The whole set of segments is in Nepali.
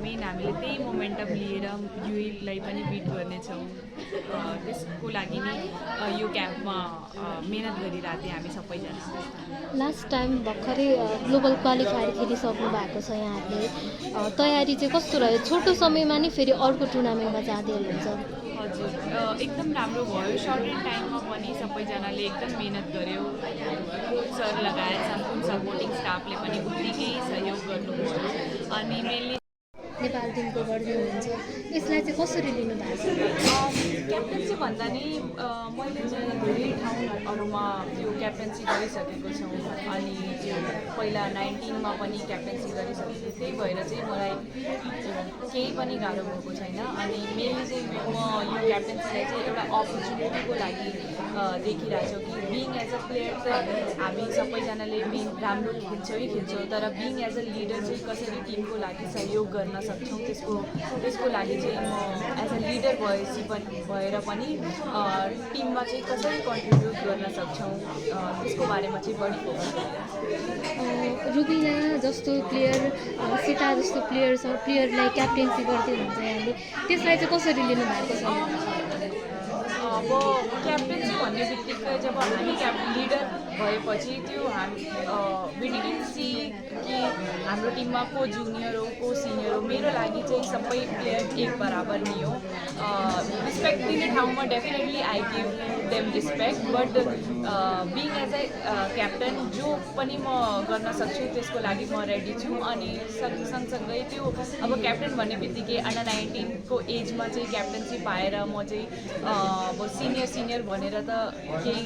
मेन हामीले त्यही मोमेन्टम लिएर युएलाई पनि बिट गर्नेछौँ। त्यसको लागि नै यो क्याम्पमा मेहनत गरिरहेको थियौँ हामी सबैजना। लास्ट टाइम भर्खरै ग्लोबल क्वालिफायर खेलिसक्नु भएको छ यहाँहरूले। तयारी चाहिँ कस्तो रह्यो? छोटो समयमा नै फेरि अर्को टुर्नामेन्टमा जाँदै हुनुहुन्छ। हजुर, एकदम राम्रो भयो। सर्टेन टाइममा पनि सबैजनाले एकदम मेहनत गर्यो। सर लगायत सम्पूर्ण सपोर्टिङ स्टाफले पनि उत्तिकै सहयोग गर्नुभयो। अनि मेनली नेपाल टिमको गर्दै हुनुहुन्छ, यसलाई चाहिँ कसरी लिनुभएको छ? क्याप्टेन्सी भन्दा नि मैले चाहिँ धेरै ठाउँहरूमा त्यो क्याप्टेन्सी गरिसकेको छु। अनि त्यो पहिला 19मा पनि क्याप्टेन्सी गरिसकेको थिएँ। त्यही भएर चाहिँ मलाई केही पनि गाह्रो भएको छैन। अनि मेनली चाहिँ म यो क्याप्टेन्सीलाई चाहिँ एउटा अपर्च्युनिटीको लागि देखिरहेको छु कि बिङ एज अ प्लेयर त हामी सबैजनाले राम्रो खेल्छौँ, तर बिङ एज अ लिडर चाहिँ कसरी टिमको लागि सहयोग गर्न सक्छौँ त्यसको लागि चाहिँ म एज अ लिडर भएर पनि टिममा चाहिँ कसरी कन्ट्रिब्युट गर्न सक्छौँ त्यसको बारेमा चाहिँ बढी फोकस गर्छु। रुबिना जस्तो प्लेयर, सीता जस्तो प्लेयरलाई क्याप्टेन्सी गर्दै हुन्छ यहाँले, त्यसलाई चाहिँ कसरी लिनुभएको छ? अब क्याप्टेन्सी भन्ने बित्तिकै जब हामी लिडर भएपछि त्यो वी डिडन्ट सी कि हाम्रो टिममा को जुनियर हो को सिनियर हो। मेरो लागि चाहिँ सबै प्लेयर एक बराबर नि हो। रिस्पेक्ट दिने ठाउँमा definitely I give them respect, but being as a captain जो पनि म गर्न सक्छु त्यसको लागि म रेडी छु। अनि सँगसँगै त्यो अब क्याप्टन भन्ने बित्तिकै अन्डर 19को एजमा चाहिँ क्याप्टेन्सी पाएर म चाहिँ अब सिनियर भनेर त केही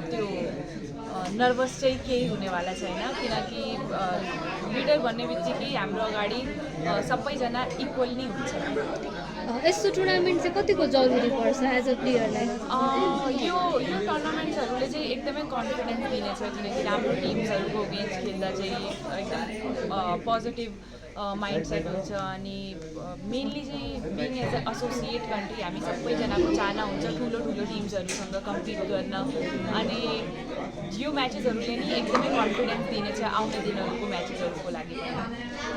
त्यो नर्भस चाहिँ केही हुनेवाला छैन। किनकि लिडर भन्ने बित्तिकै हाम्रो अगाडि सबैजना इक्वल नै हुन्छ। यस्तो टुर्नामेन्ट चाहिँ कतिको जरुरी पर्छ एज अ प्लेयरलाई? यो टुर्नामेन्ट्सहरूले चाहिँ एकदमै कन्फिडेन्स दिनेछ। किनकि राम्रो टिम्सहरूको बिच खेल्दा चाहिँ एकदम पोजिटिभ माइन्डसेट हुन्छ। अनि मेनली चाहिँ being as a associate country हामी सबैजनाको चाहना हुन्छ ठुलो टिम्सहरूसँग कम्पिट गर्न। अनि यो म्याचेसहरूले नि एकदमै कन्फिडेन्स दिनेछ आउने दिनहरूको म्याचेसहरूको लागि।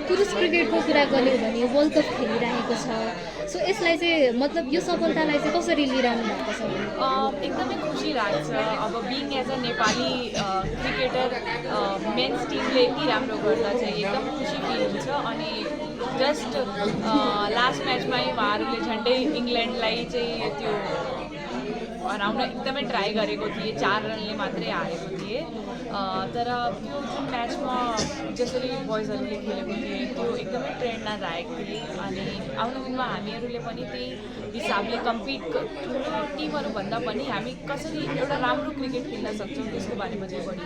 पुरुष क्रिकेटको कुरा गर्ने हो भने वर्ल्ड कप खेलिरहेको छ, सो यसलाई चाहिँ मतलब यो सफलतालाई चाहिँ कसरी लिइरहनु भएको छ? एकदमै खुसी लाग्छ। अब being as a Nepali cricketer men's टिमले यति राम्रो गर्दा चाहिँ एकदम खुसी फिल हुन्छ। अनि जस्ट लास्ट म्याचमै उहाँहरूले झन्डै इङ्ल्यान्डलाई चाहिँ त्यो हराउन एकदमै ट्राई गरेको थिएँ। 4 रनले मात्रै हारेको थिएँ। तर त्यो जुन म्याचमा जसरी बोइजहरूले खेलेको थिए त्यो एकदमै प्रेरणादायक थिए। अनि आउने दिनमा हामीहरूले पनि त्यही हिसाबले कम्पिट ठुलो टिमहरूभन्दा पनि हामी कसरी एउटा राम्रो क्रिकेट खेल्न सक्छौँ त्यसको बारेमा चाहिँ बढी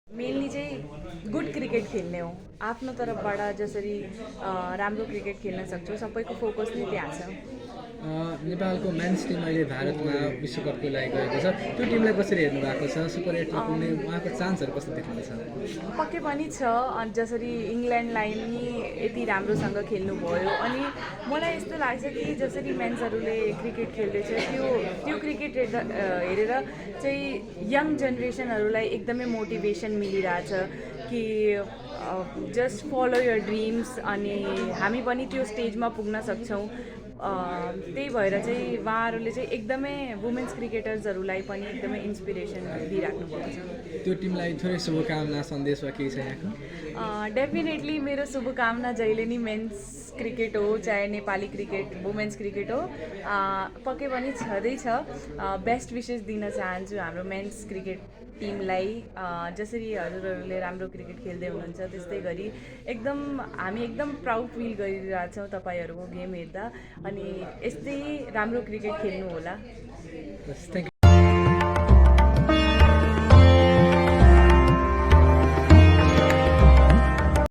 मेनली चाहिँ गुड क्रिकेट खेल्ने हो। आफ्नो तर्फबाट जसरी राम्रो क्रिकेट खेल्न सक्छौँ सबैको फोकस नै त्यहाँ छ। नेपालको मेन्स टिम अहिले भारतमा विश्वकपको लागि गएको छ, त्यो टिमलाई कसरी हेर्नु भएको छ? सुपर 8मा पुग्ने उहाँको चान्सहरू कस्तो देख्नुहुन्छ? पक्कै पनि छ। अनि जसरी इङ्ल्यान्डलाई नि यति राम्रोसँग खेल्नुभयो। अनि मलाई यस्तो लाग्छ कि जसरी मेन्सहरूले क्रिकेट खेल्दैछ त्यो क्रिकेट हेरेर चाहिँ यङ जेनेरेसनहरूलाई एकदमै मोटिभेसन मिलिरहेछ कि जस्ट फलो यर ड्रिम्स। अनि हामी पनि त्यो स्टेजमा पुग्न सक्छौँ। त्यही भएर चाहिँ उहाँहरूले चाहिँ एकदमै वुमेन्स क्रिकेटर्सहरूलाई पनि एकदमै इन्सपिरेसन दिइराख्नु भएको छ। त्यो टिमलाई थोरै शुभकामना सन्देश वा केही छ यहाँको? डेफिनेटली मेरो शुभकामना जहिले नि मेन्स क्रिकेट हो चाहे नेपाली क्रिकेट वुमेन्स क्रिकेट हो पक्कै पनि छँदैछ। बेस्ट विसेस दिन चाहन्छु हाम्रो मेन्स क्रिकेट टिमलाई। जसरी हजुरहरूले राम्रो क्रिकेट खेल्दै हुनुहुन्छ त्यस्तै गरी हामी एकदम प्राउड फिल गरिरहेछौँ तपाईँहरूको गेम हेर्दा। अनि यस्तै राम्रो क्रिकेट खेल्नु होला।